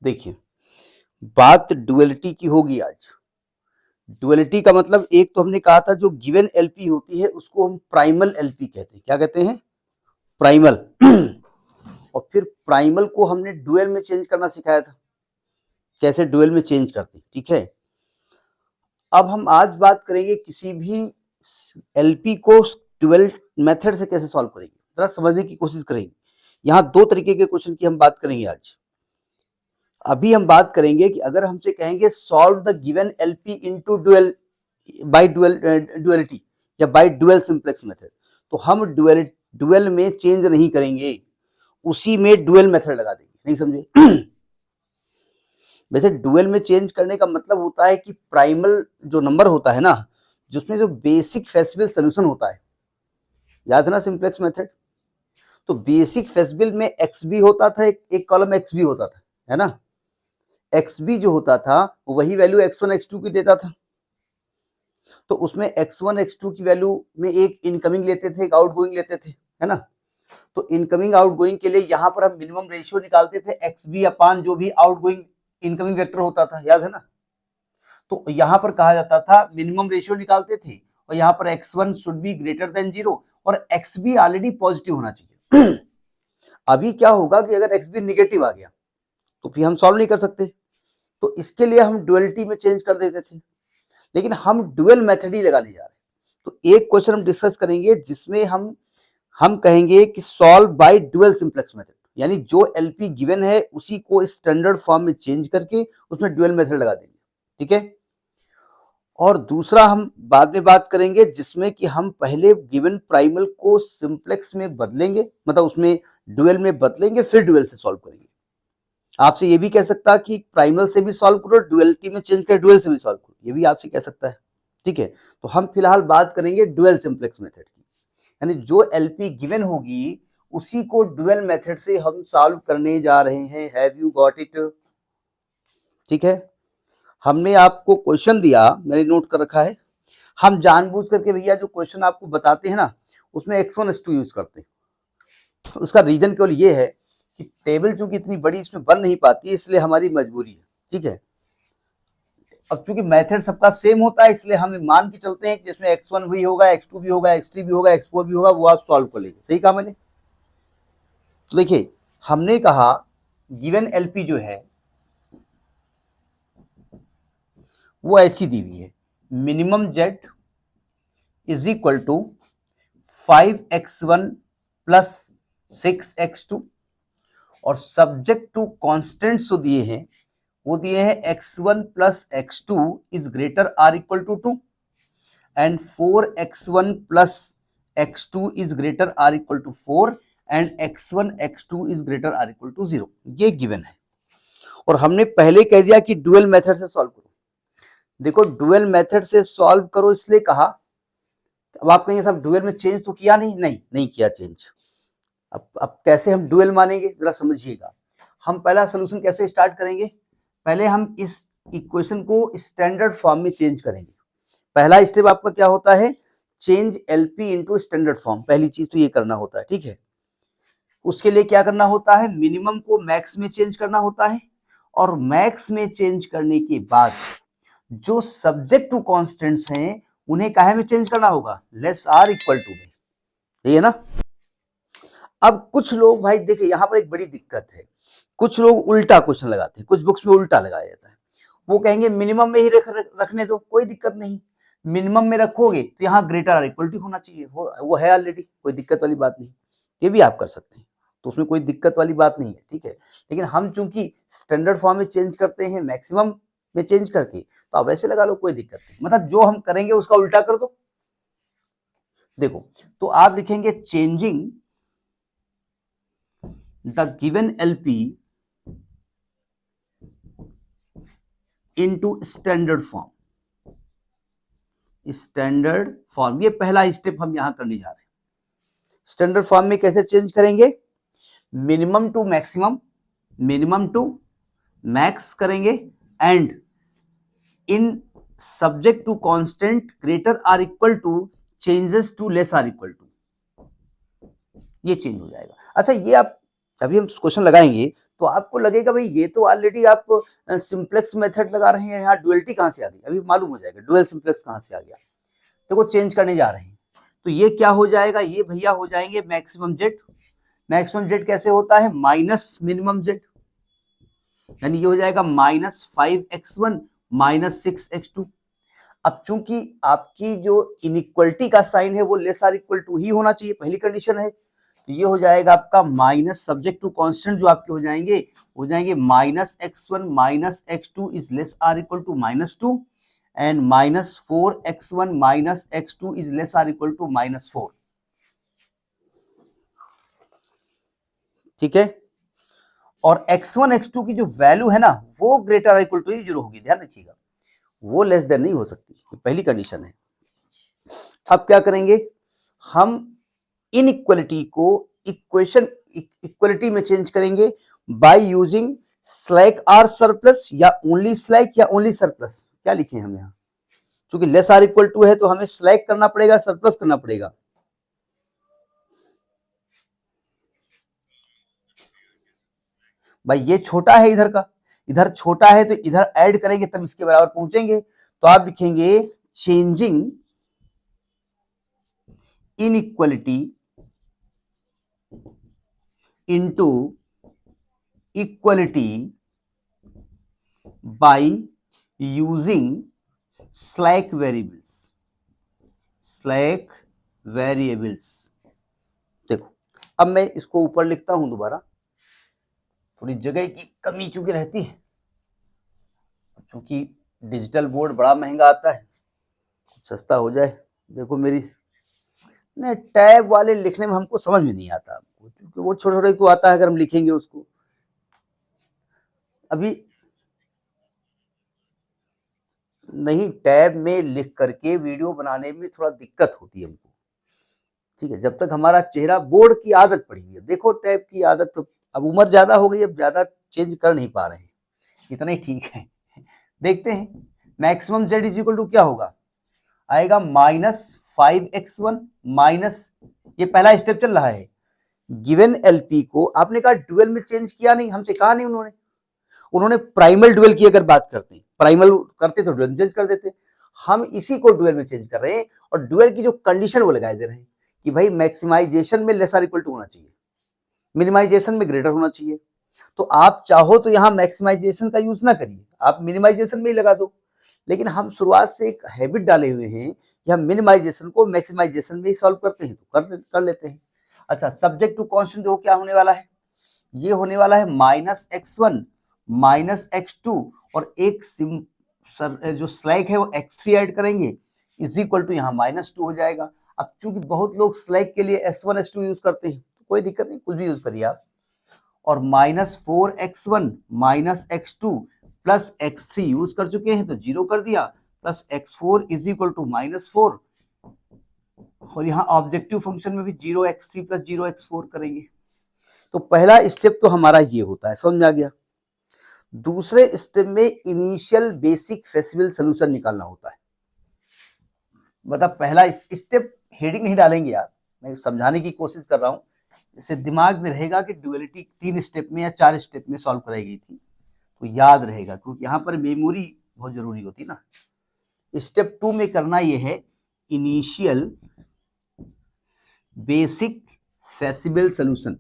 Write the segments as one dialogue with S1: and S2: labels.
S1: देखिए, बात डुअलिटी की होगी आज। डुअलिटी का मतलब एक तो हमने कहा था जो गिवन एलपी होती है उसको हम प्राइमल एलपी कहते हैं। क्या कहते हैं? प्राइमल। और फिर प्राइमल को हमने डुअल में चेंज करना सिखाया था, कैसे डुअल में चेंज करते, ठीक है। अब हम आज बात करेंगे किसी भी एलपी को डुअल मेथड से कैसे सॉल्व करेंगे, जरा समझने की कोशिश करेंगे। यहाँ दो तरीके के क्वेश्चन की हम बात करेंगे आज। अभी हम बात करेंगे कि अगर हमसे कहेंगे solve the given LP into dual by duality या बाय डुअल सिंप्लेक्स मेथड, तो हम डुअल में चेंज नहीं करेंगे, उसी में डुअल मेथड लगा देंगे। नहीं समझे? वैसे डुअल में चेंज करने का मतलब होता है कि प्राइमल जो नंबर होता है ना, जिसमें जो बेसिक फेसिबल सोल्यूशन होता है, याद है ना सिंप्लेक्स मेथड। तो बेसिक फेसिबल में एक्स बी होता था, एक कॉलम एक्स बी होता था, है ना। एक्स बी जो होता था वही वैल्यू x1 x2 की देता था। तो उसमें x1 x2 की वैल्यू में एक इनकमिंग लेते थे, एक आउटगोइंग लेते थे, है ना। तो इनकमिंग आउटगोइंग के लिए यहां पर हम मिनिमम रेशियो निकालते थे एक्स बी अपान जो भी आउटगोइंग इनकमिंग वेक्टर होता था, याद है ना। तो यहां पर कहा जाता था मिनिमम रेशियो निकालते थे और यहां पर x1 should be greater than 0 और एक्स बी ऑलरेडी पॉजिटिव होना चाहिए। अभी क्या होगा कि अगर एक्स बी निगेटिव आ गया तो फिर हम सॉल्व नहीं कर सकते, तो इसके लिए हम डुअलिटी में चेंज कर देते थे। लेकिन हम डुअल मेथड ही लगाने जा रहे हैं। तो एक क्वेश्चन हम डिस्कस करेंगे जिसमें हम कहेंगे कि solve by dual simplex method, यानी जो एलपी गिवन है उसी को स्टैंडर्ड फॉर्म में चेंज करके उसमें डुअल मेथड लगा देंगे, ठीक है। और दूसरा हम बाद में बात करेंगे जिसमें कि हम पहले गिवन प्राइमल को सिंप्लेक्स में बदलेंगे, मतलब उसमें डुअल में बदलेंगे, फिर डुअल से सॉल्व करेंगे। आपसे ये भी कह सकता कि प्राइमल से भी सॉल्व करो, डुअलिटी में चेंज कर डुअल से भी सॉल्व करो, ये भी आपसे कह सकता है, ठीक है। तो हम फिलहाल बात करेंगे डुअल सिंप्लेक्स मेथड की, यानी जो एलपी गिवन होगी उसी को डुअल मेथड से हम सॉल्व करने जा रहे हैं। Have you got it? ठीक है। हमने आपको क्वेश्चन दिया, मैंने नोट कर रखा है। हम जानबूझ करके भैया जो क्वेश्चन आपको बताते हैं ना उसमें x1 x2 यूज करते हैं। उसका रीजन केवल ये है कि टेबल चूंकि इतनी बड़ी इसमें बन नहीं पाती, इसलिए हमारी मजबूरी है, ठीक है। अब चूंकि मेथड सबका सेम होता है इसलिए हम मान के चलते हैं कि जिसमें x1 भी होगा, x2 भी होगा, x3 भी होगा, x4 भी होगा, वो आप सॉल्व कर लेंगे। सही कहा मैंने? तो देखिए हमने कहा गिवन एलपी जो है वो ऐसी दी हुई है, minimum Z is equal to 5x1 plus 6x2 और सब्जेक्ट टू कॉन्स्टेंट्स जो दिए हैं वो दिए हैं x1 plus x2 is greater or equal to 2 and 4x1 plus x2 is greater or equal to 4 and x1 x2 is greater or equal to 0। ये given है और हमने पहले कह दिया कि डुअल मेथड से सॉल्व करो। देखो डुअल मेथड से सॉल्व करो इसलिए कहा। अब आप कहेंगे साहब डुअल में चेंज तो किया नहीं किया चेंज। अब कैसे हम डुअल मानेंगे जरा समझिएगा। हम पहला सोल्यूशन कैसे स्टार्ट करेंगे, पहले हम इस इक्वेशन को स्टैंडर्ड फॉर्म में चेंज करेंगे। पहला स्टेप आपका क्या होता है, change LP into standard form. पहली चीज तो ये करना होता है, ठीक है। उसके लिए क्या करना होता है, मिनिमम को मैक्स में चेंज करना होता है और मैक्स में चेंज करने के बाद जो सब्जेक्ट टू कॉन्स्टेंट्स हैं उन्हें काहे में चेंज करना होगा, लेस आर इक्वल टू में। सही है ना। अब कुछ लोग भाई देखिए यहाँ पर एक बड़ी दिक्कत है, कुछ लोग उल्टा क्वेश्चन लगाते हैं, कुछ बुक्स में उल्टा लगाया जाता है। वो कहेंगे मिनिमम में ही रखने दो, कोई दिक्कत नहीं, मिनिमम में रखोगे तो यहाँ ग्रेटर आर इक्वल टू होना चाहिए, वो है ऑलरेडी, कोई दिक्कत वाली बात नहीं। ये भी आप कर सकते हैं, तो उसमें कोई दिक्कत वाली बात नहीं है, ठीक है। लेकिन हम चूंकि स्टैंडर्ड फॉर्म में चेंज करते हैं मैक्सिमम में चेंज करके, तो आप ऐसे लगा लो, कोई दिक्कत नहीं। मतलब जो हम करेंगे उसका उल्टा कर दो। देखो तो आप लिखेंगे changing the given LP into standard form. Standard form, ये पहला स्टेप हम यहां करने जा रहे हैं। स्टैंडर्ड फॉर्म में कैसे चेंज करेंगे, minimum to maximum, minimum to max करेंगे and in subject to constant greater or equal to changes to less or equal to, ये चेंज हो जाएगा। अच्छा ये आप अभी हम क्वेश्चन लगाएंगे तो आपको लगेगा भाई ये तो ऑलरेडी आप सिंप्लेक्स मेथड लगा रहे हैं, यहाँ डुअलिटी कहाँ से आ गई, अभी मालूम हो जाएगा डुअल सिंप्लेक्स कहाँ से आ गया। देखो चेंज करने जा रहे हैं, तो ये क्या हो जाएगा, ये भैया हो जाएंगे मैक्सिमम जेड। मैक्सिमम जेड कैसे होता है, माइनस मिनिमम जेड, यानी ये हो जाएगा -5x1 -6x2। अब चूंकि आपकी जो इनइक्वलिटी का साइन है वो लेस आर इक्वल टू ही होना चाहिए, पहली कंडीशन है, तो ये हो जाएगा आपका माइनस सब्जेक्ट टू कांस्टेंट जो आपके हो जाएंगे -x1 -x2 is less or equal to -2 and -4x1 -x2 is less or equal to -4। ठीक है, और x1 x2 की जो वैल्यू है ना वो ग्रेटर आर इक्वल टू 0 होगी, ध्यान रखिएगा, वो लेस देन नहीं हो सकती, तो पहली कंडीशन है। अब क्या करेंगे, हम इनइक्वलिटी को इक्वलिटी में चेंज करेंगे by using slack or surplus या ओनली सरप्लस। क्या लिखे हम यहाँ, क्योंकि लेस आर इक्वल टू है तो हमें स्लैक करना पड़ेगा, सरप्लस करना पड़ेगा। भाई ये छोटा है इधर का, इधर छोटा है तो इधर ऐड करेंगे तब इसके बराबर पहुंचेंगे, तो आप लिखेंगे changing inequality into equality bye using slack variables. देखो अब मैं इसको ऊपर लिखता हूं दोबारा, थोड़ी जगह की कमी चूंकि रहती है, चूंकि डिजिटल बोर्ड बड़ा महंगा आता है, सस्ता हो जाए। देखो मेरी नहीं, टैब वाले लिखने में हमको समझ में नहीं आता, क्योंकि वो छोटे छोटे को आता है, अगर हम लिखेंगे उसको अभी नहीं, टैब में लिख करके वीडियो बनाने में थोड़ा दिक्कत होती है हमको। ठीक है, जब तक हमारा चेहरा बोर्ड की आदत पड़ी हुई है, देखो टैब की आदत तो अब उम्र ज्यादा हो गई, अब ज्यादा चेंज कर नहीं पा रहे हैं, इतना ही ठीक है। देखते हैं maximum Z is equal to क्या होगा, आएगा -5x1 माइनस, ये पहला स्टेप चल रहा है। गिवन एलपी को आपने कहा डुअल में चेंज किया नहीं, हमसे कहा नहीं उन्होंने प्राइमल डुअल की अगर बात करते, प्राइमल करते तो डुअल चेंज कर देते, हम इसी को डुअल में चेंज कर रहे हैं, और डुअल की जो कंडीशन वो लगाए दे रहे हैं कि भाई मैक्सिमाइजेशन में लेस आर इक्वल टू होना चाहिए, मिनिमाइजेशन में ग्रेटर होना चाहिए। तो आप चाहो तो यहां मैक्सिमाइजेशन का यूज ना करिए, आप मिनिमाइजेशन में ही लगा दो, लेकिन हम शुरुआत से एक हैबिट डाले हुए हैं कि हम मिनिमाइजेशन को मैक्सिमाइजेशन में ही सॉल्व करते हैं, तो कर लेते हैं। अच्छा, सब्जेक्ट टू कांस्टेंट देखो क्या होने वाला है, ये होने वाला है -x1 -x2 और एक जो स्लैक है वो x3 ऐड करेंगे, इज इक्वल टू यहाँ -2 हो जाएगा। अब चूंकि बहुत लोग स्लैक के लिए S1 S2 यूज करते हैं, तो कोई दिक्कत नहीं, कुछ भी यूज करिए आप, और -4x1 -x2 plus x3 use कर चुके हैं तो 0 कर दिया, plus x4 is equal to -4, और यहाँ ऑब्जेक्टिव फंक्शन में भी 0x3 प्लस 0x4 करेंगे। तो पहला स्टेप तो हमारा ये होता है, समझ में आ गया। दूसरे स्टेप में इनिशियल बेसिक फेसिबल सोल्यूशन निकालना होता है। मतलब पहला स्टेप हेडिंग नहीं डालेंगे यार, मैं समझाने की कोशिश कर रहा हूं, इससे दिमाग में रहेगा कि डुअलिटी 3 स्टेप में या 4 स्टेप में सॉल्व कराई गई थी, तो याद रहेगा, क्योंकि यहाँ पर मेमोरी बहुत जरूरी होती है ना। स्टेप 2 में करना ये है initial basic feasible solution.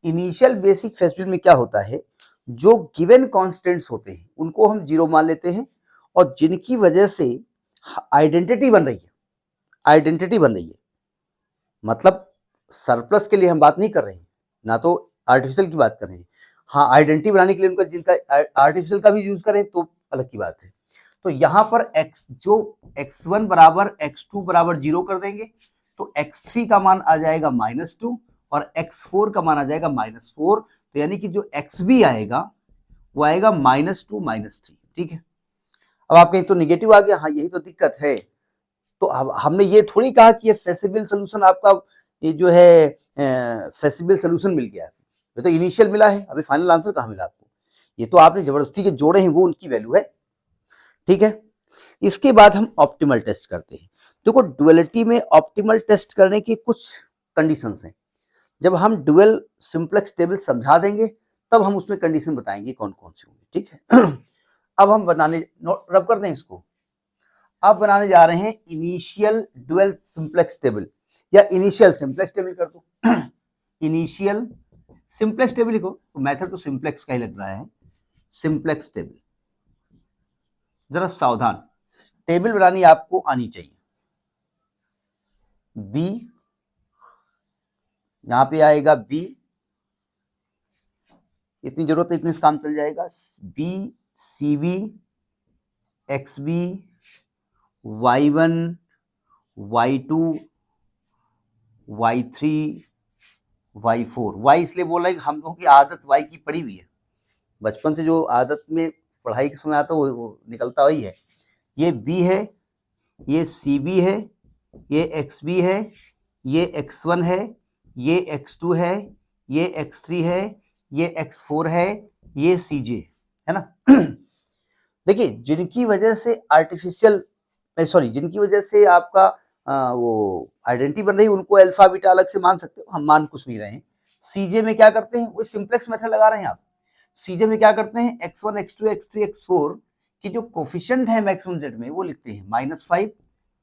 S1: Initial basic feasible में क्या होता है, जो गिवन कांस्टेंट्स होते हैं उनको हम 0 मान लेते हैं, और जिनकी वजह से आइडेंटिटी बन रही है, मतलब सरप्लस के लिए हम बात नहीं कर रहे हैं, ना तो आर्टिफिशियल की बात कर रहे हैं। हाँ, आइडेंटिटी बनाने के लिए उनका जिनका आर्टिफिशियल का भी यूज करें तो अलग की बात है। तो यहाँ पर x1 बराबर x2 बराबर 0 कर देंगे, तो x3 का मान आ जाएगा -2 और x4 का मान आ जाएगा -4, तो यानी कि जो xb आएगा वो आएगा -2 -3। ठीक है, अब आप कहीं तो निगेटिव आ गया, हाँ यही तो दिक्कत है। तो अब हमने ये थोड़ी कहा कि ये फेसिबल सोल्यूशन आपका ये जो है फेसिबल सोल्यूशन मिल गया है, ये तो इनिशियल मिला है, अभी फाइनल आंसर कहाँ मिला आपको, ये तो आपने जबरदस्ती के जोड़े हैं, वो उनकी वैल्यू है। ठीक है, इसके बाद हम ऑप्टिमल टेस्ट करते हैं। देखो डुअलिटी में ऑप्टिमल टेस्ट करने की कुछ कंडीशंस हैं। जब हम डुअल सिंप्लेक्स टेबल समझा देंगे तब हम उसमें कंडीशन बताएंगे कौन कौन सी होंगी, ठीक है। अब हम बनाने रब कर दें इसको। अब बनाने जा रहे हैं इनिशियल ड्यूअल सिंप्लेक्स टेबल, या इनिशियल सिंप्लेक्स टेबल कर दो। इनिशियल सिंप्लेक्स टेबल लिखो, तो मेथड तो सिंप्लेक्स का ही लग रहा है, सिंप्लेक्स टेबल। जरा सावधान, टेबल बनानी आपको आनी चाहिए। बी, यहां पे आएगा बी, इतनी जरूरत है, इतने से काम चल जाएगा। B, C B, X B, y1, y2, y3, y4। y इसलिए बोला है कि हम लोगों की आदत y की पड़ी हुई है, बचपन से जो आदत में पढ़ाई के समय आता है वो निकलता वही है। ये b है, ये cb है, ये xb है, ये x1 है, ये x2 है, ये x3 है, ये x4 है, ये cj है ना। देखिए, जिनकी वजह से आर्टिफिशियल सॉरी जिनकी वजह से आपका वो आइडेंटिटी बन रही है, उनको अल्फा बीटा अलग से मान सकते हो, हम मान कुछ नहीं रहे हैं। सीजे में क्या करते हैं, वो सिंप्लेक्स मेथड लगा रहे हैं आप। सीजे में क्या करते हैं, x1, x2, x3, x4 की जो कोफिशिएंट है मैक्सिमम जेड में, वो लिखते हैं -5,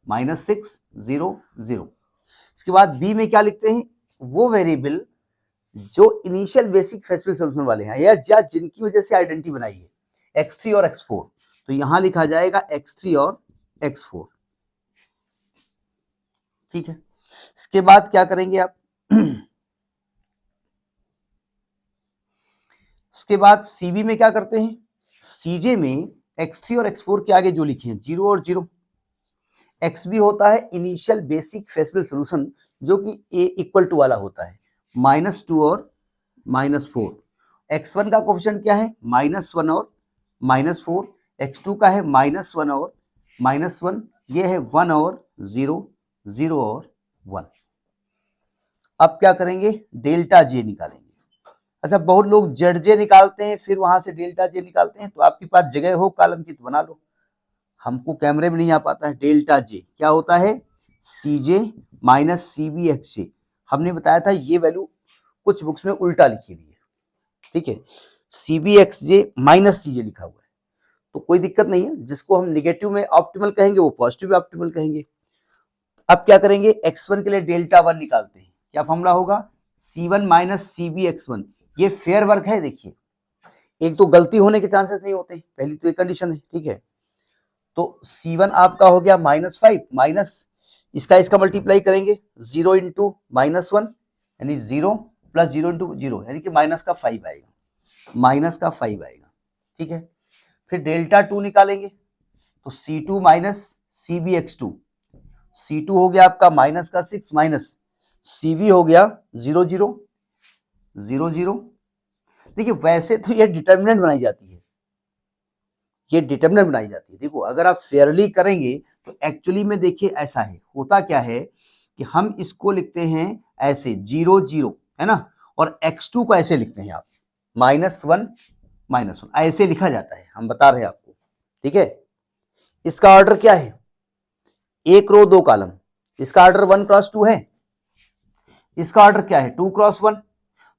S1: -6, 0, 0। इसके बाद बी में क्या लिखते हैं, वो वेरिएबल जो इनिशियल बेसिक फेसिबल सोल्यूशन वाले हैं, या जिनकी वजह से आइडेंटिटी बनाई है, x3 और x4। तो यहां लिखा जाएगा x3 और x4, ठीक है। इसके बाद क्या करेंगे आप, इसके बाद सीबी में क्या करते हैं, सीजे में x3 और x4 के आगे जो लिखे हैं 0 और 0। XB होता है इनिशियल बेसिक फेसिबल सोल्यूशन, जो कि a इक्वल टू वाला होता है, -2 और -4। x1 का कोफिशिएंट क्या है, -1 और -4। x2 का है -1 और -1। ये है 1 और 0, 0 और 1। अब क्या करेंगे, डेल्टा जे निकालेंगे। अच्छा, बहुत लोग जेड जे निकालते हैं, फिर वहां से डेल्टा जे निकालते हैं। तो आपके पास जगह हो कॉलम की तो बना लो, हमको कैमरे में नहीं आ पाता है। डेल्टा जे क्या होता है, सी जे माइनस सी बी एक्स जे। हमने बताया था ये वैल्यू कुछ बुक्स में उल्टा लिखी हुई है, ठीक है। सी बी एक्स जे माइनस सी जे लिखा हुआ है, तो कोई दिक्कत नहीं है। जिसको हम निगेटिव में ऑप्टिमल कहेंगे, वो पॉजिटिव में ऑप्टिमल कहेंगे। अब क्या करेंगे, x1 के लिए डेल्टा 1 निकालते हैं। क्या फॉर्मूला होगा, c1 minus C B x1। ये फेयर वर्क है। देखिए, एक तो गलती होने के चांसेस नहीं होते, पहली तो एक कंडीशन है, ठीक है। तो c1 आपका हो गया -5, माइनस इसका मल्टीप्लाई करेंगे 0 इंटू -1, यानी 0 प्लस 0 इंटू 0, यानी कि -5 आएगा, -5 आएगा, ठीक है। फिर डेल्टा 2 निकालेंगे, तो c2 minus C B x2। C2 हो गया आपका -6 माइनस CV हो गया 0, 0, 0, 0। देखिए, वैसे तो ये डिटर्मिनेंट बनाई जाती है, ये डिटर्मिनेंट बनाई जाती है। देखो, अगर आप फेयरली करेंगे तो एक्चुअली में देखिए ऐसा है, होता क्या है कि हम इसको लिखते हैं ऐसे 0, 0, है ना, और x2 को ऐसे लिखते हैं आप -1, -1 ऐसे लिखा जाता है, हम बता रहे हैं आपको, ठीक है। इसका ऑर्डर क्या है, एक रो 2 कॉलम। इसका ऑर्डर 1 क्रॉस 2 है, इसका ऑर्डर क्या है 2 क्रॉस 1।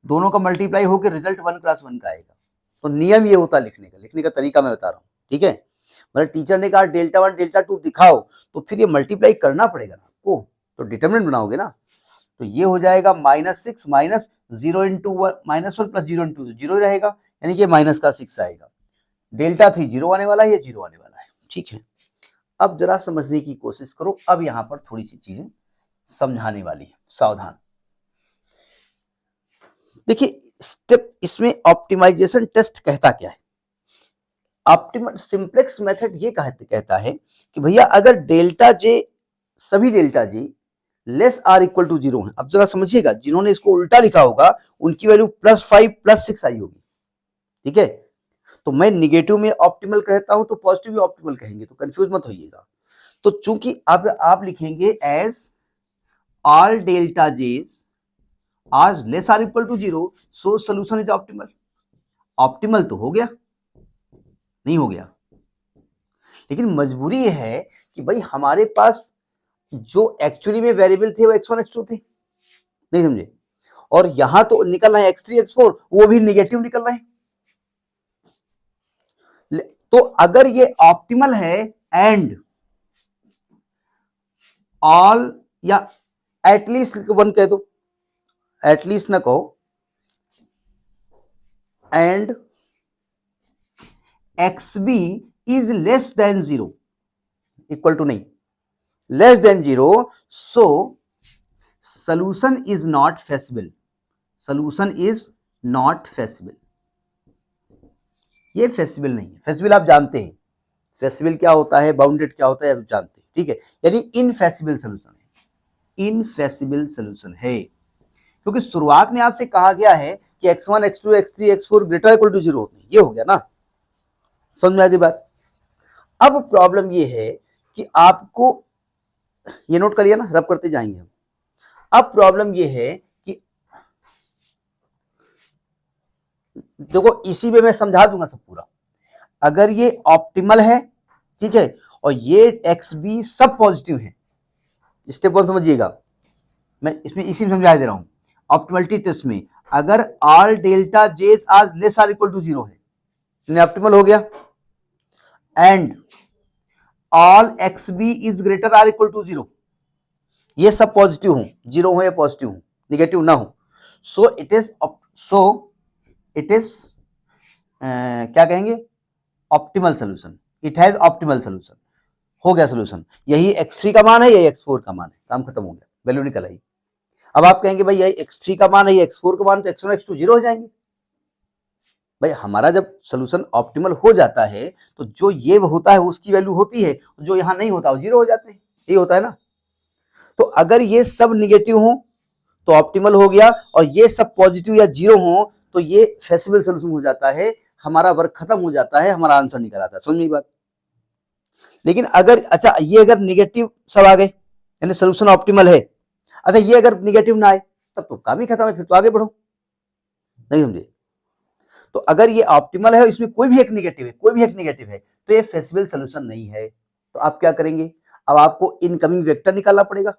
S1: दोनों का मल्टीप्लाई होकर रिजल्ट 1 क्रॉस 1 का आएगा। तो नियम ये होता है लिखने का तरीका मैं बता रहा हूं, ठीक है। मतलब टीचर ने कहा डेल्टा 1 डेल्टा 2 दिखाओ, तो फिर ये मल्टीप्लाई करना पड़ेगा ना आपको, तो डिटरमिनेंट बनाओगे ना। तो ये हो जाएगा -6 माइनस 0 इंटू -1 प्लस 0 इंटू 0 रहेगा, यानी कि -6 आएगा। डेल्टा 3 0 आने वाला है, ये 0 आने वाला है, ठीक है। अब जरा समझने की कोशिश करो, अब यहां पर थोड़ी सी चीजें समझाने वाली है, सावधान। देखिए, स्टेप इसमें ऑप्टिमाइजेशन टेस्ट कहता क्या है। ऑप्टिमल सिंप्लेक्स मेथड ये कहता है कि भैया अगर डेल्टा जे, सभी delta J less or equal to 0 है। अब जरा समझिएगा, जिन्होंने इसको उल्टा लिखा होगा उनकी वैल्यू +5 +6 आई होगी, ठीक है। तो मैं निगेटिव में ऑप्टिमल कहता हूं तो पॉजिटिव में ऑप्टिमल कहेंगे, तो कंफ्यूज मत होइएगा। तो चूंकि अब आप लिखेंगे एज ऑल डेल्टा जेज आज less or equal to 0, so solution is optimal. Optimal तो हो गया, नहीं हो गया, लेकिन मजबूरी ये है कि भाई हमारे पास जो एक्चुअली में वेरिएबल थे वो x1 x2 थे, नहीं समझे। और यहां तो निकल रहा है x3 x4, वो भी निगेटिव निकल रहे हैं। तो अगर ये ऑप्टिमल है एंड ऑल, या एटलीस्ट वन कह दो, एटलीस्ट ना कहो, and xb is less than 0, equal to नहीं, less than 0, so solution is not feasible, solution is not feasible, ये फेसिबल नहीं है। फेसिबल आप जानते हैं, फेसिबल क्या होता है, बाउंडेड क्या होता है आप जानते हैं, ठीक है, यानी इनफेसिबल सोल्यूशन है, इनफेसिबल सोल्यूशन है, क्योंकि शुरुआत में आपसे कहा गया है कि x1 x2 x3 x4 greater equal to 0 होते हैं, ये हो गया ना, समझ में आ गई बात। अब प्रॉब्लम ये है कि आपको ये नोट कर लिया ना, रब करते जाएंगे हम। अब प्रॉब्लम ये है कि देखो इसी में मैं समझा दूंगा सब पूरा, अगर ये ऑप्टिमल है, ठीक है, और ये एक्स बी सब पॉजिटिव है, स्टेप वन समझिएगा, मैं इसमें इसी में समझा दे रहा हूं। ऑप्टिमलिटी टेस्ट में अगर ऑल डेल्टा जेस आज लेस आर इक्वल टू 0 है, ऑप्टिमल हो गया, and all X B is greater or equal to 0, ये सब पॉजिटिव हो, 0 हो या पॉजिटिव हो, निगेटिव ना हो, सो इट इज क्या कहेंगे, optimal solution, it has optimal solution, हो गया सोल्यूशन। यही x3 का मान है, यही x4 का मान है, काम खत्म हो गया, वैल्यू निकल आई। अब आप कहेंगे भाई यही x3 का मान है, ये x4 का मान, तो x1 x2 0 हो जाएंगे। भाई हमारा जब सोल्यूशन ऑप्टिमल हो जाता है तो जो ये होता है उसकी वैल्यू होती है, जो यहां नहीं होता वो 0 हो जाते हैं, ये होता है ना। तो अगर ये सब निगेटिव हो तो ऑप्टिमल हो गया, और ये सब पॉजिटिव या 0 हो तो ये फेसिबल सोल्यूशन हो जाता है, हमारा वर्क खत्म हो जाता है, हमारा आंसर निकल आता है, समझ में बात। लेकिन अगर अच्छा ये अगर निगेटिव सब आ गए, यानी सोल्यूशन ऑप्टिमल है, अच्छा ये अगर निगेटिव ना आए तब तो काम ही खत्म है, फिर तो आगे बढ़ो, नहीं समझे। तो अगर ये ऑप्टिमल है, इसमें कोई भी एक निगेटिव है, कोई भी एक निगेटिव है, तो ये फेसिबल सोल्यूशन नहीं है। तो आप क्या करेंगे, अब आपको इनकमिंग वेक्टर निकालना पड़ेगा।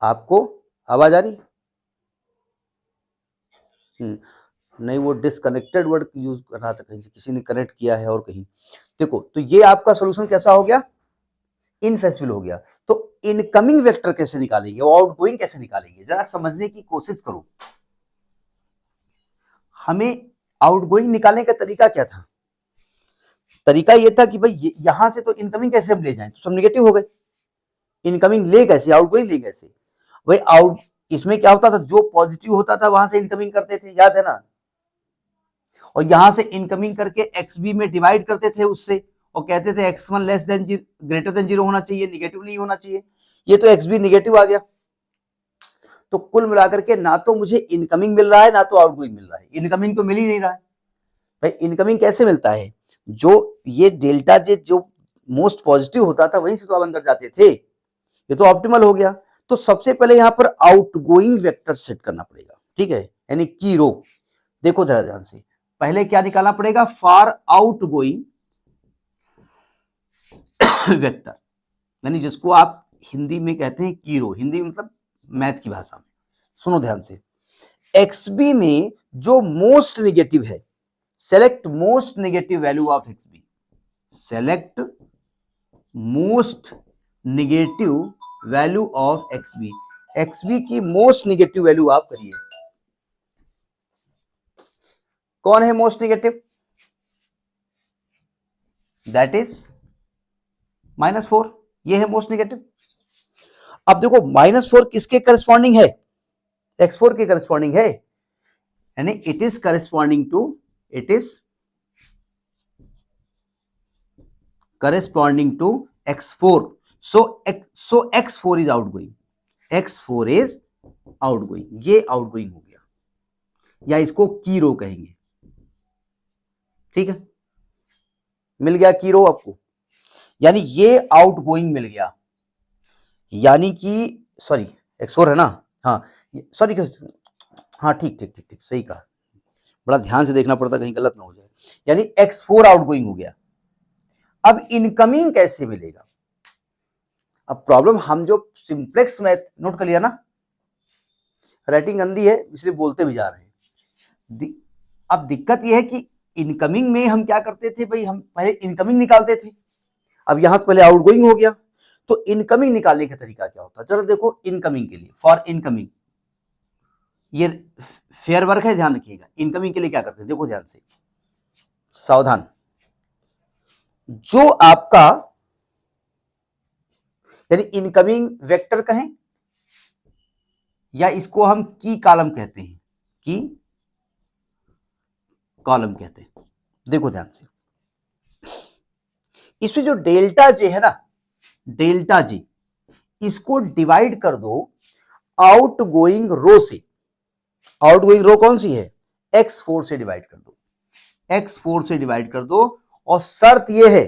S1: आपको आवाज आ रही, नहीं वो डिसकनेक्टेड वर्ड यूज कर रहा था, कहीं से किसी ने कनेक्ट किया है और कहीं, देखो तो ये आपका सोल्यूशन कैसा हो गया, इनफेसिबल हो गया। तो इनकमिंग वेक्टर कैसे निकालेंगे, और आउटगोइंग कैसे निकालेंगे, जरा समझने की कोशिश करो। हमें आउटगोइंग निकालने का तरीका क्या था, तरीका ये था कि भाई यहां से तो इनकमिंग कैसे हम ले जाएं, तो सब नेगेटिव हो गए, इनकमिंग ले कैसे, आउटगोइंग ले कैसे। भाई आउट इसमें क्या होता था, जो पॉजिटिव होता था वहां से इनकमिंग करते थे, याद है ना, और यहां से इनकमिंग करके एक्स बी में डिवाइड करते थे उससे, और कहते थे x1 less than greater than 0 होना चाहिए, निगेटिव नहीं होना चाहिए। ये तो एक्स बी निगेटिव आ गया, तो कुल मिलाकर के ना तो मुझे इनकमिंग मिल रहा है ना तो आउटगोइंग मिल रहा है, इनकमिंग तो मिल ही नहीं रहा है। भाई इनकमिंग कैसे मिलता है, जो ये डेल्टा जे जो मोस्ट पॉजिटिव होता था वहीं से तो आप अंदर जाते थे, ये तो ऑप्टिमल हो गया। तो सबसे पहले यहां पर आउटगोइंग वेक्टर सेट करना पड़ेगा, ठीक है, यानी की रो। देखो जरा ध्यान से, पहले क्या निकालना पड़ेगा, फॉर आउटगोइंग वेक्टर, यानी जिसको आप हिंदी में कहते हैं की रो, हिंदी मतलब मैथ की भाषा में। सुनो ध्यान से, XB में जो मोस्ट नेगेटिव है, select most negative value of XB, select most negative value of XB, XB की मोस्ट नेगेटिव वैल्यू आप करिए। कौन है मोस्ट नेगेटिव, दैट इज -4, ये है मोस्ट नेगेटिव। अब देखो -4 किसके करस्पॉन्डिंग है, x4 के करस्पॉन्डिंग है, यानी it is corresponding to, it is corresponding to x4, so x4 is outgoing, x4 is outgoing, ये आउटगोइंग हो गया, या इसको की रो कहेंगे, ठीक है, मिल गया की रो आपको, यानी ये आउटगोइंग मिल गया, यानी कि सॉरी x4 है ना, हाँ सॉरी, हाँ ठीक ठीक ठीक ठीक सही कहा, बड़ा ध्यान से देखना पड़ता कहीं गलत ना हो जाए, यानी x4 आउटगोइंग हो गया। अब इनकमिंग कैसे मिलेगा, अब प्रॉब्लम हम जो सिंप्लेक्स मैथ नोट कर लिया ना, राइटिंग गंदी है इसलिए बोलते भी जा रहे हैं। अब दिक्कत यह है कि इनकमिंग में हम क्या करते थे भाई, हम पहले इनकमिंग निकालते थे, अब यहां तो पहले आउटगोइंग हो गया, तो इनकमिंग निकालने का तरीका क्या होता है, जरा देखो। इनकमिंग के लिए, फॉर इनकमिंग, ये फेयर वर्क है, ध्यान रखिएगा। इनकमिंग के लिए क्या करते हैं, देखो ध्यान से, सावधान। जो आपका यानी इनकमिंग वेक्टर कहें या इसको हम की कॉलम कहते हैं, की कॉलम कहते हैं। देखो ध्यान से, इसमें जो डेल्टा जे है ना, डेल्टा जे, इसको डिवाइड कर दो आउट गोइंग रो से। आउट गोइंग रो कौन सी है, x4 से डिवाइड कर दो, x4 से डिवाइड कर दो, और शर्त यह है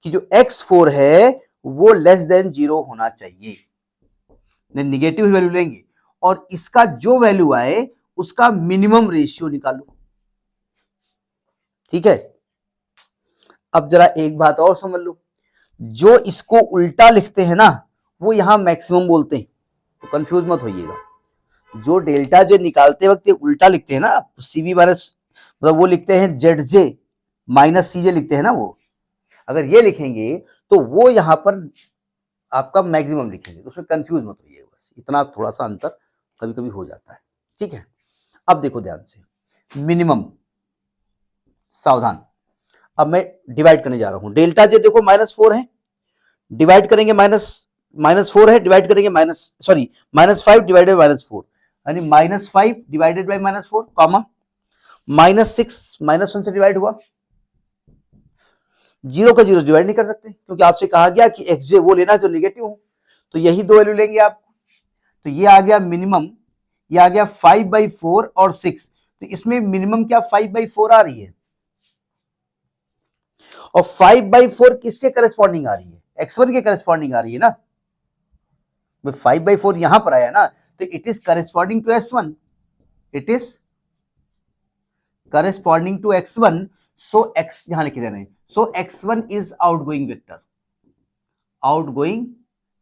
S1: कि जो x4 है वो लेस देन 0 होना चाहिए। नेगेटिव वैल्यू लेंगे और इसका जो वैल्यू आए उसका मिनिमम रेशियो निकालो, ठीक है। अब जरा एक बात और समझ लो, जो इसको उल्टा लिखते हैं ना वो यहां मैक्सिमम बोलते हैं, तो कंफ्यूज मत होइएगा। जो डेल्टा जे निकालते वक्त उल्टा लिखते हैं ना, सीबी माइनस, मतलब वो लिखते हैं जेड जे माइनस सी जे लिखते हैं ना, वो अगर ये लिखेंगे तो वो यहां पर आपका मैक्सिमम लिखेंगे, तो उसमें कंफ्यूज मत होइएगा, बस इतना थोड़ा सा अंतर कभी कभी हो जाता है, ठीक है। अब देखो ध्यान से, मिनिमम, सावधान। अब मैं डिवाइड करने जा रहा हूं, डेल्टा जे देखो -4 है, डिवाइड करेंगे -4 है, डिवाइड करेंगे -5 डिवाइडेड बाय -4, यानी -5 डिवाइडेड बाय -4, कॉमा -6 -1 से डिवाइड हुआ। जीरो का जीरो डिवाइड नहीं कर सकते क्योंकि आपसे कहा गया कि एक्स जे वो लेना जो नेगेटिव हो, तो यही दो वैल्यू लेंगे आप। तो ये आ गया मिनिमम, ये आ गया 5/4 और 6, तो इसमें मिनिमम क्या 5/4 आ रही है, और 5/4 किसके करस्पॉन्डिंग आ रही है, x1 के करस्पॉन्डिंग आ रही है ना। 5/4 यहां पर आया ना, तो it is corresponding to s1, it is corresponding to x1, so x यहां लिखे जा रहे हैं, so x1 is outgoing vector, outgoing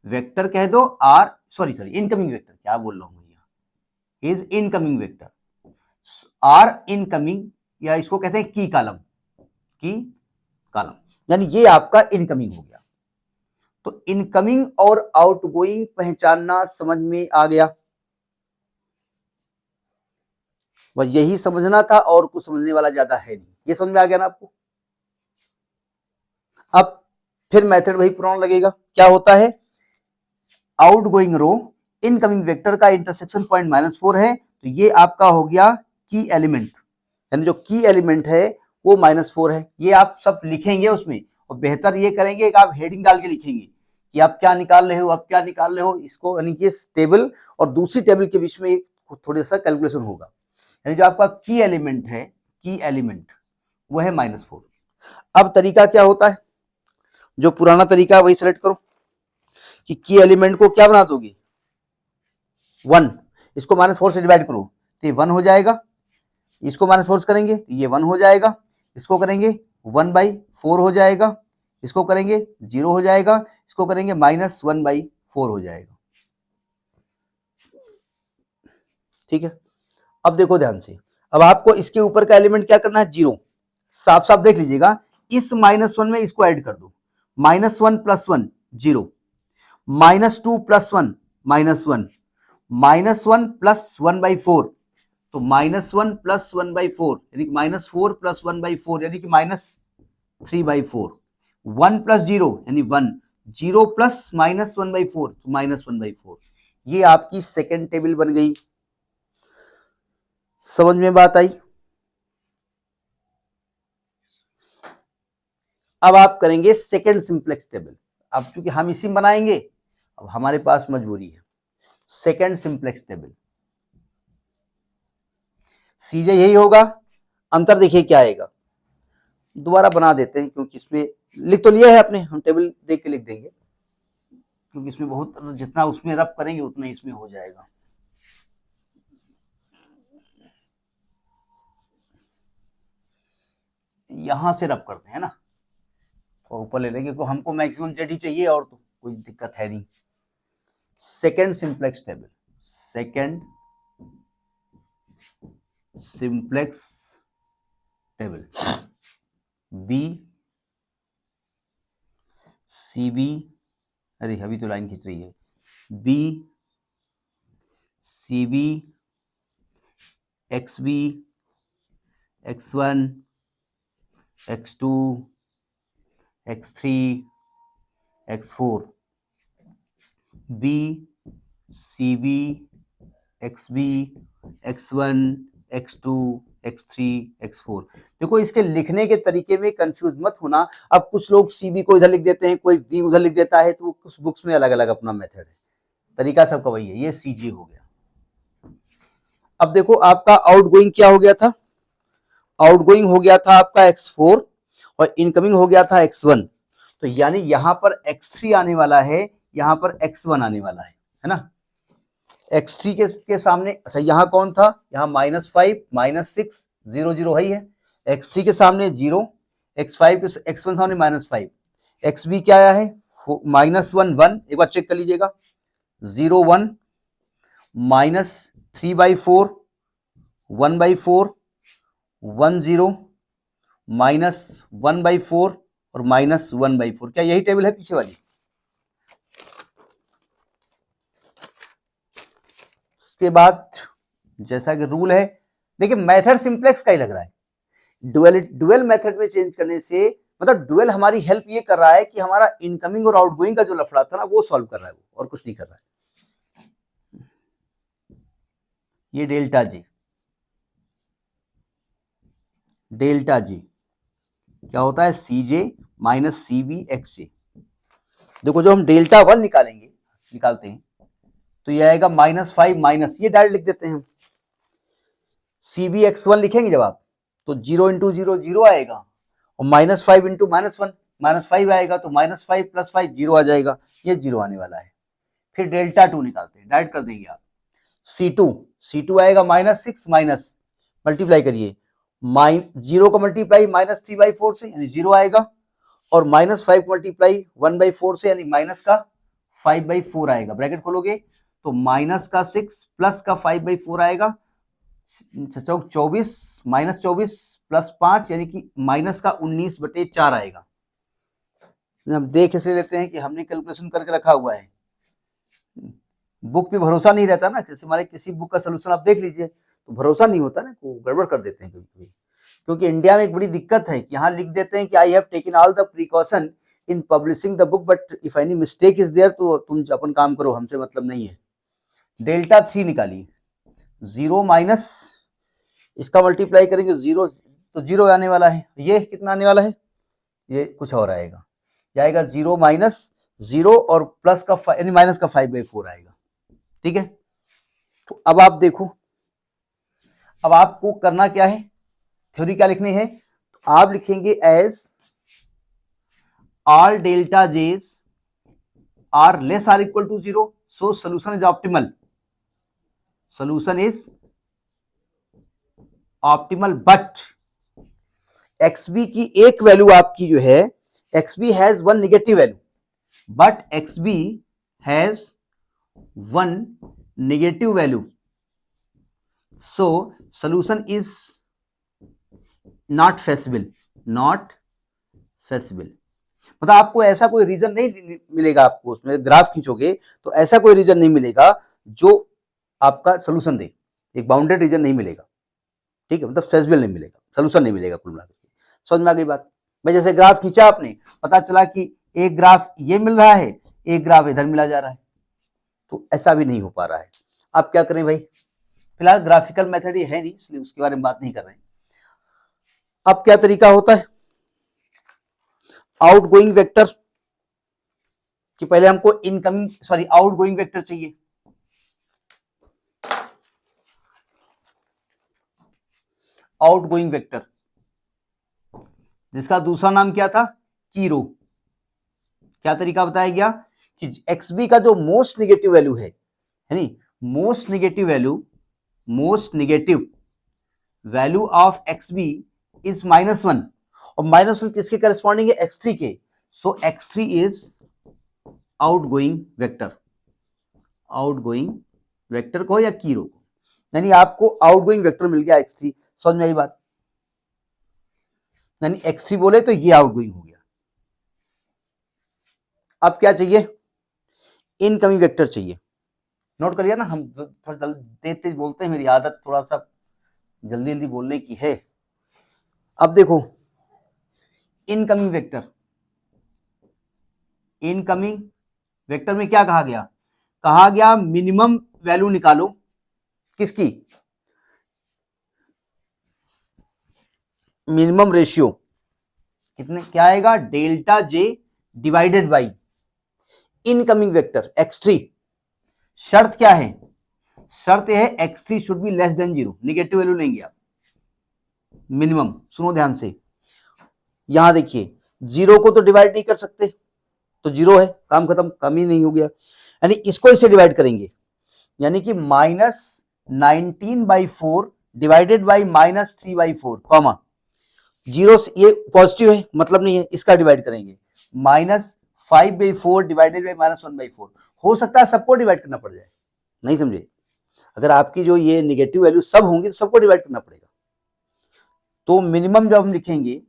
S1: vector कह दो, आर सॉरी इनकमिंग वेक्टर, क्या बोल रहा हूं भैया, is incoming vector, or incoming, या इसको कहते हैं की कॉलम, की कॉलम, यानी ये आपका इनकमिंग हो गया। तो इनकमिंग और आउटगोइंग पहचानना समझ में आ गया, बस यही समझना था और कुछ समझने वाला ज्यादा है नहीं, ये समझ में आ गया ना आपको। अब फिर मेथड वही पुराना लगेगा, क्या होता है, आउटगोइंग रो इनकमिंग वेक्टर का इंटरसेक्शन पॉइंट -4 है, तो ये आपका हो गया की एलिमेंट, यानी जो की एलिमेंट है वो -4 है। ये आप सब लिखेंगे उसमें, और बेहतर ये करेंगे कि आप हेडिंग डाल के लिखेंगे कि आप क्या निकाल रहे हो, आप क्या निकाल रहे हो इसको, यानी कि टेबल और दूसरी टेबल के बीच में थोड़ा सा कैलकुलेशन होगा। यानी जो आपका की एलिमेंट है, की एलिमेंट वो है -4। अब तरीका क्या होता है, जो पुराना तरीका है वही सेलेक्ट करो, कि की एलिमेंट को क्या बना दोगे 1, इसको -4 से डिवाइड करो तो ये 1 हो जाएगा, इसको -4 करेंगे तो ये 1 हो जाएगा, इसको करेंगे 1/4 हो जाएगा, इसको करेंगे 0 हो जाएगा, इसको करेंगे -1/4 हो जाएगा, ठीक है। अब देखो ध्यान से, अब आपको इसके ऊपर का एलिमेंट क्या करना है, 0, साफ साफ देख लीजिएगा, इस -1 में इसको ऐड कर दो, -1 + 1 0, -2 + 1 -1, -1 + 1/4, तो -1 + 1/4 यानी कि -4 + 1/4 यानी कि -3/4, 1 + 0 यानी 1, 0 + -1/4 तो -1/4। ये आपकी सेकेंड टेबल बन गई, समझ में बात आई। अब आप करेंगे सेकेंड सिंप्लेक्स टेबल, अब चूंकि हम इसी में बनाएंगे, अब हमारे पास मजबूरी है, सेकेंड सिंप्लेक्स टेबल, सीजे यही होगा, अंतर देखिए क्या आएगा, दोबारा बना देते हैं क्योंकि इसमें लिख तो लिया है आपने, हम टेबल देख के लिख देंगे क्योंकि इसमें बहुत, जितना उसमें रब करेंगे उतना इसमें हो जाएगा। यहां से रब करते हैं ना, और ऊपर ले लेंगे, क्योंकि हमको मैक्सिमम जेड ही चाहिए और तो कोई दिक्कत है नहीं। Second simplex table, second simplex table, B C B, अरे अभी तो लाइन खींच रही है, B C B X B X one X two X three X four, B C B X B X one X two X three X four. देखो इसके लिखने के तरीके में कंफ्यूज मत होना। अब कुछ लोग सी बी को इधर लिख देते हैं, कोई बी उधर लिख देता है, तो कुछ बुक्स में अलग अलग अपना मेथड है, तरीका सबका वही है। ये सी जी हो गया। अब देखो आपका आउटगोइंग क्या हो गया था, आउटगोइंग हो गया था आपका x4 और इनकमिंग हो गया था x1। तो यानी यहां पर x3 आने वाला है, यहां पर x1 आने वाला है ना। x3 के सामने, अच्छा यहां कौन था, यहां -5 -6 0 0 है। x3 के सामने 0, x5 के x1 सामने -5, xb क्या आया है -1 1, एक बार चेक कर लीजिएगा, 0 1 -3/4 1/4 1 0 -1/4 और -1/4। क्या यही टेबल है पीछे वाली? उसके बाद जैसा कि रूल है, देखिए मेथड सिंप्लेक्स का ही लग रहा है। डुअल मेथड में चेंज करने से मतलब डुअल हमारी हेल्प ये कर रहा है कि हमारा इनकमिंग और आउटगोइंग का जो लफड़ा था ना वो सॉल्व कर रहा है, वो और कुछ नहीं कर रहा है। ये डेल्टा जी, डेल्टा जी क्या होता है, सी जे माइनस सी बी एक्स जे। देखो जब हम डेल्टा 1 निकालते हैं तो ये आएगा -5 माइनस, ये डायरेक्ट लिख देते हैं हम, सी बी x1 लिखेंगे जब आप तो 0 इंटू 0 0 आएगा, और -5 इंटू -1 -5 आएगा, तो -5 + 5 0 आ जाएगा, ये 0 आने वाला है। फिर डेल्टा 2 निकालते हैं, डायरेक्ट कर देंगे आप, C2 आएगा -6 माइनस, मल्टीप्लाई करिए, 0 का मल्टीप्लाई -3/4 से यानी 0 आएगा, और -5 मल्टीप्लाई 1/4 से यानी माइनस का 5/4 आएगा। ब्रैकेट खोलोगे तो माइनस का 6 प्लस का 5/4 आएगा, 24 -24 + 5 यानी कि माइनस का 19/4 आएगा। हम देख इसलिए लेते हैं कि हमने कैलकुलेशन करके रखा हुआ है, बुक पे भरोसा नहीं रहता ना, हमारे किसी बुक का सोल्यूशन आप देख लीजिए तो भरोसा नहीं होता ना, वो गड़बड़ कर देते हैं कभी कभी। क्योंकि इंडिया में एक बड़ी दिक्कत है कि यहाँ लिख देते हैं कि I have taken all the precaution in publishing the book, but if any mistake is there तो तुम अपन काम करो, हमसे मतलब नहीं है। डेल्टा 3 निकालिए, 0 माइनस इसका मल्टीप्लाई करेंगे 0 तो 0 आने वाला है, ये कितना आने वाला है, ये कुछ और आएगा, जाएगा 0 माइनस 0 और प्लस का यानी माइनस का 5/4 आएगा। ठीक है, तो अब आप देखो, अब आपको करना क्या है, थ्योरी क्या लिखनी है, तो आप लिखेंगे as all delta j's are less or equal to 0 so solution is optimal, solution is optimal, but XB की एक वैल्यू आपकी जो है, XB has one negative value, but XB has one negative value, so solution is not feasible, not feasible. मतलब आपको ऐसा कोई reason नहीं मिलेगा, आपको उसमें ग्राफ खींचोगे तो ऐसा कोई रीजन नहीं मिलेगा जो आपका सोल्यूशन दे, एक बाउंडेड रीजन नहीं मिलेगा। ठीक है, मतलब फेसिबल नहीं मिलेगा, सोल्यूशन नहीं मिलेगा कुल मिलाकर। समझ में आ गई बात? मैं जैसे ग्राफ खींचा आपने, पता चला कि एक ग्राफ ये मिल रहा है, एक ग्राफ इधर मिला जा रहा है, तो ऐसा भी नहीं हो पा रहा है। आप क्या करें भाई, फिलहाल ग्राफिकल मेथड ये है नहीं इसलिए उसके बारे में बात नहीं कर रहे हैं। अब क्या तरीका होता है आउटगोइंग वेक्टर कि पहले हमको इनकमिंग सॉरी आउटगोइंग वेक्टर चाहिए, आउटगोइंग वेक्टर जिसका दूसरा नाम क्या था, की-रो। क्या तरीका बताया गया कि एक्सबी का जो मोस्ट निगेटिव वैल्यू है नहीं, most negative value of XB is -1, और -1 किसके करस्पॉन्डिंग है, x3 के, सो x3 is outgoing vector, outgoing vector को या की-रो को। यानी आपको आउटगोइंग वेक्टर मिल गया x3। समझ में आई बात? यानी x3 बोले तो ये आउटगोइंग हो गया। अब क्या चाहिए? इनकमिंग वेक्टर चाहिए। नोट कर लिया ना? हम थोड़ा तेज तेज बोलते हैं, मेरी आदत थोड़ा सा जल्दी जल्दी बोलने की है। अब देखो इनकमिंग वेक्टर, इनकमिंग वेक्टर में क्या कहा गया? कहा गया मिनिमम वैल्यू निकालो। किसकी? मिनिमम रेशियो कितने, क्या आएगा? Delta J divided by incoming vector x3। शर्त क्या है? शर्त यह है x3 should be less than 0, negative value लेंगे आप मिनिमम। सुनो ध्यान से, यहां देखिए 0 को तो डिवाइड नहीं कर सकते, तो 0 है, काम खत्म, कम ही नहीं हो गया। यानी इसको इससे डिवाइड करेंगे, यानी कि -19/4 डिवाइडेड बाई -3/4 कॉमा 0 से, ये पॉजिटिव है मतलब नहीं है, इसका डिवाइड करेंगे -5/4 डिवाइडेड बाई -1/4। हो सकता है सबको डिवाइड करना पड़ जाए, नहीं समझे? अगर आपकी जो ये नेगेटिव वैल्यू सब होंगी तो सबको डिवाइड करना पड़ेगा। तो मिनिमम जब हम लिखेंगे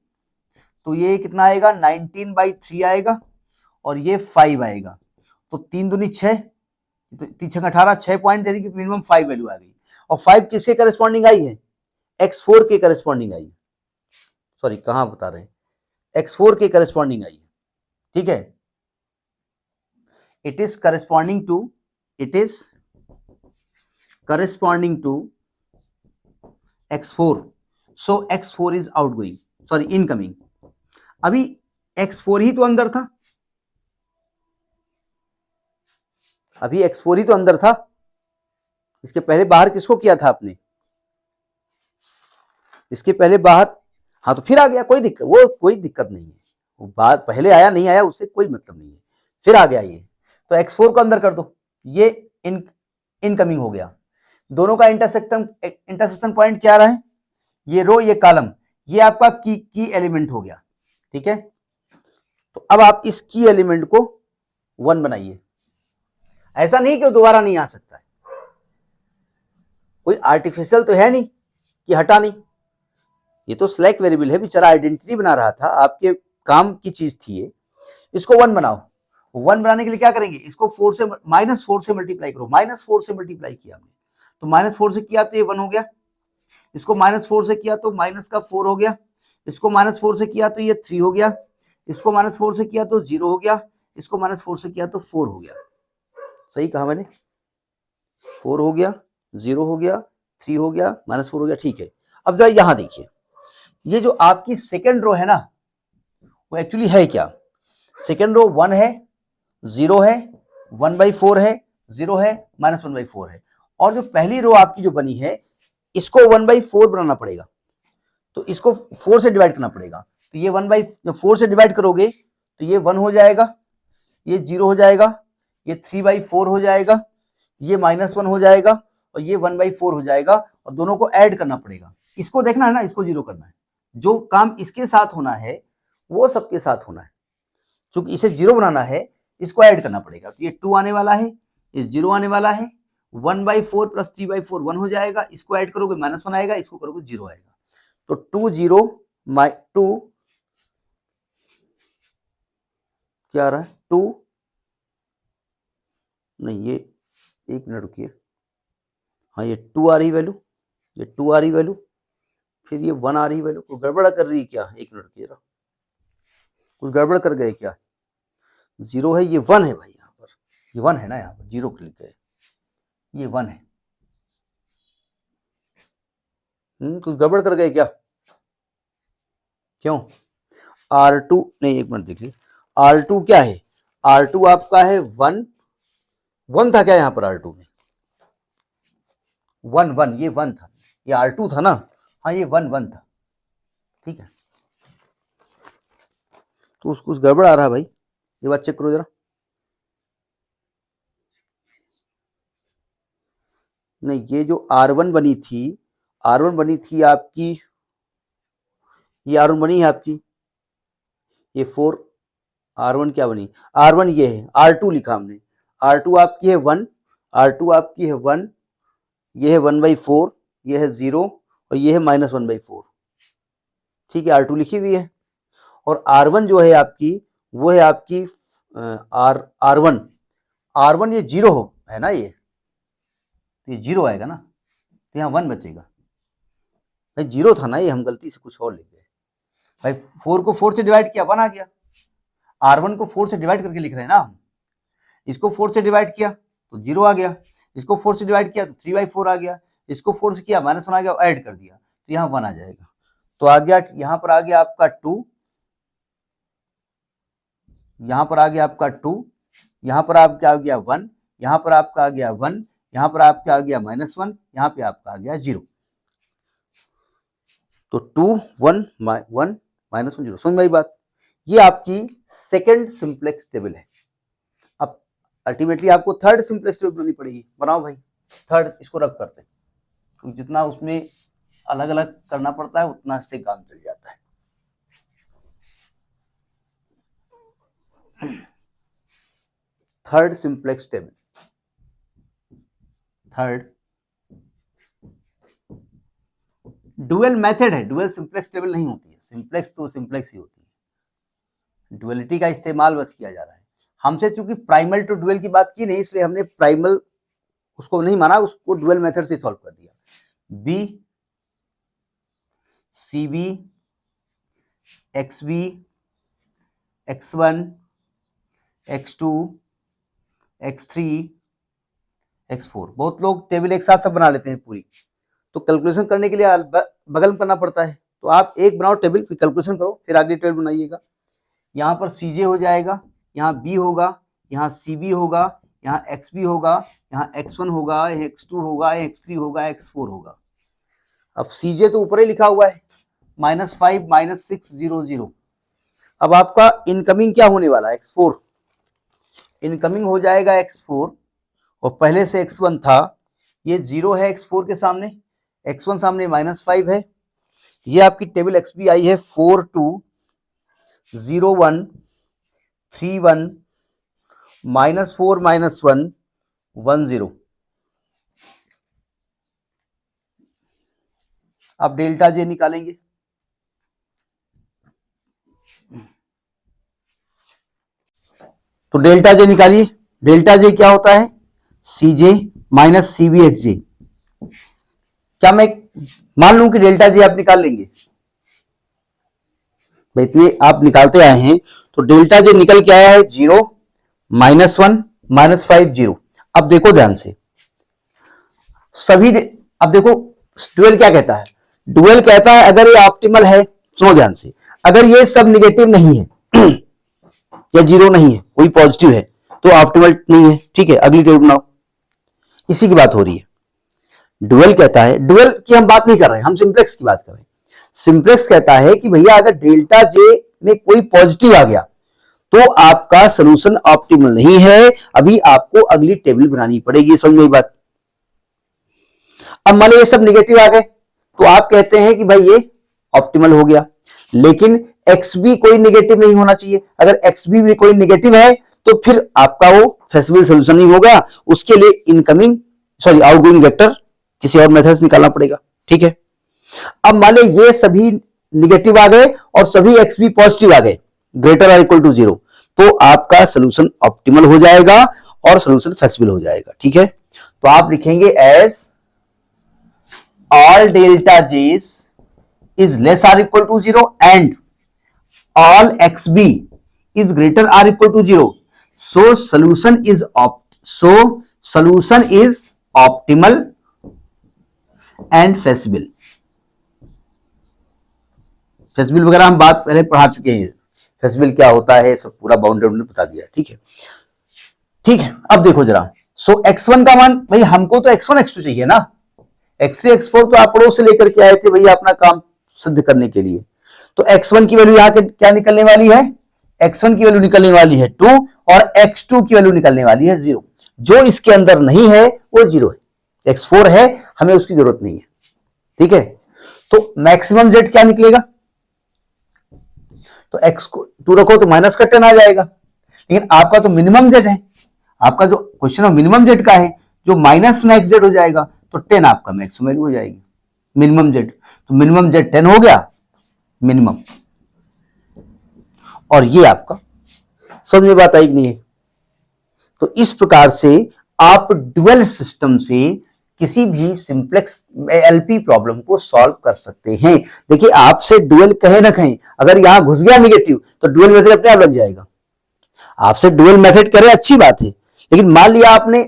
S1: तो ये कितना आएगा? 19/3 आएगा और ये 5 आएगा। तो 3 दूनी 6, 3 6 18, 6 पॉइंट देने की मिनिमम 5 वैल्यू आ गई। और 5 किसके करस्पॉन्डिंग आई है? x4 के करस्पॉन्डिंग आई है। सॉरी, कहां बता रहे हैं, x4 के करस्पॉन्डिंग आई है। ठीक है, it is corresponding to x4, so x4 is outgoing, sorry incoming. अभी x4 ही तो अंदर था, अभी x4 ही तो अंदर था, इसके पहले बाहर किसको किया था आपने? इसके पहले बाहर, हाँ तो फिर आ गया, कोई दिक्कत, वो कोई दिक्कत नहीं है, वो बात पहले आया नहीं आया उससे कोई मतलब नहीं है, फिर आ गया ये। तो x4 को अंदर कर दो, ये इनकमिंग हो गया। दोनों का इंटरसेक्शन पॉइंट क्या रहा है? ये रो ये कॉलम, ये आपका की एलिमेंट हो गया। ठीक है, तो अब आप इस की एलिमेंट को 1 बनाइए। ऐसा नहीं कि वो दोबारा नहीं आ सकता है, कोई आर्टिफिशियल तो है नहीं कि हटा नहीं, ये तो स्लैक वेरिएबल है, बेचारा आइडेंटिटी बना रहा था, आपके काम की चीज थी ये। इसको 1 बनाओ। 1 बनाने के लिए क्या करेंगे? इसको -4 से मल्टीप्लाई करो। -4 से मल्टीप्लाई किया हमने, तो -4 से किया तो ये 1 हो गया, इसको -4 से किया तो माइनस का 4 हो गया, इसको -4 से किया तो ये 3 हो गया, इसको -4 से किया तो 0 हो गया, इसको -4 से किया तो 4 हो गया। सही कहा मैंने? 4 हो गया, 0 हो गया, 3 हो गया, -4 हो गया। ठीक है, अब जरा यहां देखिए, ये जो आपकी सेकेंड रो है ना, वो एक्चुअली है क्या? सेकेंड रो 1 है, 0 है, 1/4 है, 0 है, -1/4 है। और जो पहली रो आपकी जो बनी है, इसको 1/4 बनाना पड़ेगा, तो इसको 4 से डिवाइड करना पड़ेगा। तो ये 1/4 से डिवाइड करोगे तो ये 1 हो जाएगा, ये 0 हो जाएगा, ये 3/4 हो जाएगा, ये -1 हो जाएगा और ये 1/4 हो जाएगा, और दोनों को ऐड करना पड़ेगा। इसको देखना है ना, इसको 0 करना है, जो काम इसके साथ होना है वो सबके साथ होना है। चूंकि इसे 0 बनाना है, इसको ऐड करना पड़ेगा, तो ये 2 आने वाला है, ये 0 आने वाला है, 1/4 प्लस 3/4 1 हो जाएगा, इसको ऐड करोगे -1 आएगा, इसको करोगे 0 आएगा। तो 2 0 2 क्या आ रहा है? 2 नहीं, ये 1 मिनट रुकिए, हाँ ये 2 आ रही वैल्यू, ये 2 आ रही वैल्यू, फिर ये 1 आ रही वैल्यू। कुछ गड़बड़ कर रही है क्या? 1 मिनट रुकिए, कुछ गड़बड़ कर गए क्या? 0 है, ये 1 है भाई, यहाँ पर ये 1 है ना, यहाँ पर 0 क्लिक है, ये 1 है। कुछ गड़बड़ कर गए क्या? क्यों? R2 नहीं, 1 मिनट देख लीजिए, R2 क्या है? R2 आपका है 1 था क्या यहाँ पर? R2 में 1 ये 1 था, ये R2 था ना, हाँ ये 1 था। ठीक है, तो कुछ गड़बड़ आ रहा है भाई, ये बात चेक करो जरा। नहीं, ये जो R1 बनी थी, R1 बनी थी आपकी, ये R1 बनी है आपकी, ये 4, R1 क्या बनी? R1 ये है, R2 लिखा हमने, R2 आपकी है 1, R2 आपकी है 1, ये है 1/4, ये है 0 और ये है -1/4। ठीक है, R2 लिखी हुई है। और R1 जो है आपकी, वो है आपकी R1 ये 0 है ना, ये 0 आएगा ना, तो यहाँ 1 बचेगा। भाई 0 था ना ये, हम गलती से कुछ और लिख गए। भाई 4 को 4 से डिवाइड किया, 1 आ गया। R1 को 4 से डिवाइड करके लिख रहे हैं ना हम। इसको 4 से डिवाइड किया तो 0 आ गया, इसको 4 से डिवाइड किया तो 3/4 आ गया, इसको 4 से किया -1 आ गया, ऐड कर दिया तो यहाँ 1 आ जाएगा। तो आ गया, यहाँ पर आ गया आपका 2, यहाँ पर आ गया आपका 2, यहाँ पर आपका आ गया 1, यहाँ पर आपका आ गया 1, यहाँ पर आपका आ गया -1, यहाँ पे आपका आ गया 0। तो 2 1 1 -1 0। समझ में आई बात? ये आपकी सेकंड सिंप्लेक्स टेबल है। अब अल्टीमेटली आपको थर्ड सिंप्लेक्स टेबल बनानी पड़ेगी। बनाओ भाई थर्ड, इसको रब करते हैं, क्योंकि जितना उसमें अलग अलग करना पड़ता है उतना इससे काम चल जाता है। Third simplex table, third dual method है, डुअल सिंप्लेक्स टेबल नहीं होती है। सिंप्लेक्स तो सिंप्लेक्स ही होती है, डुअलिटी का इस्तेमाल बस किया जा रहा है। हमसे चूंकि प्राइमल टू डुअल की बात की नहीं, इसलिए हमने प्राइमल उसको नहीं माना, उसको डुअल मेथड से सॉल्व कर दिया। B C B X B x1 x2 x3 x4। बहुत लोग टेबल एक साथ सब बना लेते हैं पूरी, तो कैलकुलेशन करने के लिए बगल में करना पड़ता है। तो आप एक बनाओ टेबल, फिर कैलकुलेशन करो, फिर आगे टेबल बनाइएगा। यहाँ पर CJ हो जाएगा, यहाँ B होगा, यहाँ CB होगा, यहाँ XB होगा, यहाँ X1 होगा, यहाँ X2 होगा, यहाँ X3 होगा, X4 होगा। अब CJ तो ऊपर ही लिखा हुआ है, -5 -6 0 0। अब आपका इनकमिंग क्या होने वाला है? X4 इनकमिंग हो जाएगा X4, और पहले से X1 था, ये 0 है X4 के सामने, X1 सामने -5 है। ये आपकी टेबल XB आई है 4 2 0 1 3 1 -4 -1 1 0। अब डेल्टा J निकालेंगे। तो डेल्टा J निकालिए। डेल्टा J क्या होता है? CJ minus CBXJ। क्या मैं मान लूं कि डेल्टा J आप निकाल लेंगे? भाई इतने आप निकालते आए हैं, तो डेल्टा J निकल के आया है 0 -1 -5 0। अब देखो ध्यान से सभी, अब देखो डुअल क्या कहता है? डुअल कहता है अगर ये ऑप्टिमल है, सुनो ध्यान से, अगर ये सब निगेटिव नहीं है या 0 नहीं है, कोई पॉजिटिव है, तो ऑप्टिमल नहीं है। ठीक है, अगली टेबल बनाओ। इसी की बात हो रही है। डुअल कहता है, डुअल की हम बात नहीं कर रहे हैं, हम सिंप्लेक्स की बात कर रहे हैं। सिंप्लेक्स कहता है कि भैया अगर डेल्टा J में कोई पॉजिटिव आ गया तो आपका सोल्यूशन ऑप्टिमल नहीं है, अभी आपको अगली टेबल बनानी पड़ेगी। समझ में बात? अब मान लो ये सब निगेटिव आ गए, तो आप कहते हैं कि भाई ये ऑप्टिमल हो गया, लेकिन XB कोई निगेटिव नहीं होना चाहिए। अगर XB भी कोई निगेटिव है तो फिर आपका वो फेसिबल सोल्यूशन नहीं होगा, उसके लिए आउटगोइंग वेक्टर किसी और मेथड से निकालना पड़ेगा। ठीक है, अब मान लो ये सभी निगेटिव आ गए और सभी XB पॉजिटिव आ गए, ग्रेटर और इक्वल टू 0, तो आपका सोल्यूशन ऑप्टिमल हो जाएगा और सोल्यूशन फेसिबल हो जाएगा। ठीक है, तो आप लिखेंगे as all delta J's is less or equal to 0 and all XB is greater or equal to 0. So solution is optimal and feasible. feasible वगैरह हम बात पहले पढ़ा चुके हैं। feasible क्या होता है सब पूरा बाउंडेड ने बता दिया। ठीक है, ठीक है। अब देखो जरा, सो x1 का मान, भाई हमको तो x1 x2 चाहिए ना, x3 x4 तो आप पड़ोस से लेकर के आए थे भैया अपना काम सिद्ध करने के लिए। तो x1 की वैल्यू यहाँ क्या निकलने वाली है? x1 की वैल्यू निकलने वाली है 2 और x2 की वैल्यू निकलने वाली है 0। जो इसके अंदर नहीं है वो 0 है। x4 है, हमें उसकी जरूरत नहीं है। ठीक है, तो मैक्सिमम z क्या निकलेगा? तो x को 2 रखो तो माइनस का 10 आ जाएगा, लेकिन आपका तो मिनिमम z है। आपका जो क्वेश्चन ऑफ मिनिमम z का है, जो माइनस मैक्स z हो जाएगा, तो 10 आपका मैक्सिमम वैल्यू हो जाएगी, मिनिमम जेड। तो मिनिमम जेड 10 हो गया मिनिमम। और ये आपका समझ में बात आई कि नहीं है? तो इस प्रकार से आप ड्यूअल सिस्टम से किसी भी सिंप्लेक्स एलपी प्रॉब्लम को सॉल्व कर सकते हैं। देखिए आपसे ड्यूअल कहे ना कहें, अगर यहां घुस गया निगेटिव तो ड्यूअल मेथड अपने आप लग जाएगा। आपसे ड्यूअल मेथड करे अच्छी बात है, लेकिन मान लिया आपने,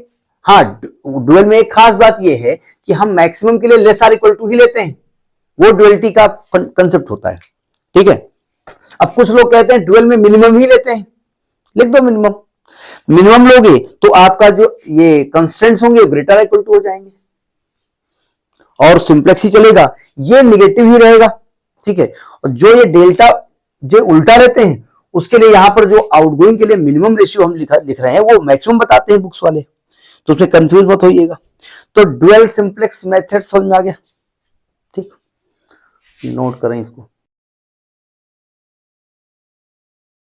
S1: हाँ ड्यूअल में एक खास बात यह है कि हम मैक्सिमम के लिए लेस आर इक्वल टू ही लेते हैं, वो ड्यूअलिटी का कंसेप्ट होता है, ठीक है। अब कुछ लोग कहते हैं ड्यूअल में मिनिमम ही लेते हैं, लिख दो मिनिमम। मिनिमम लोगे तो आपका जो ये कंस्ट्रेंट्स होंगे ग्रेटर इक्वल टू हो जाएंगे और सिंप्लेक्स ही चलेगा, ये निगेटिव ही रहेगा, ठीक है। और जो ये डेल्टा जो उल्टा रहते हैं उसके लिए यहां पर जो आउटगोइंग के लिए मिनिमम रेशियो हम लिख रहे हैं वो मैक्सिमम बताते हैं बुक्स वाले, तो उसमें कंफ्यूज मत होइएगा। तो ड्यूअल सिंप्लेक्स मेथड समझ में आ गया, ठीक, नोट करें इसको।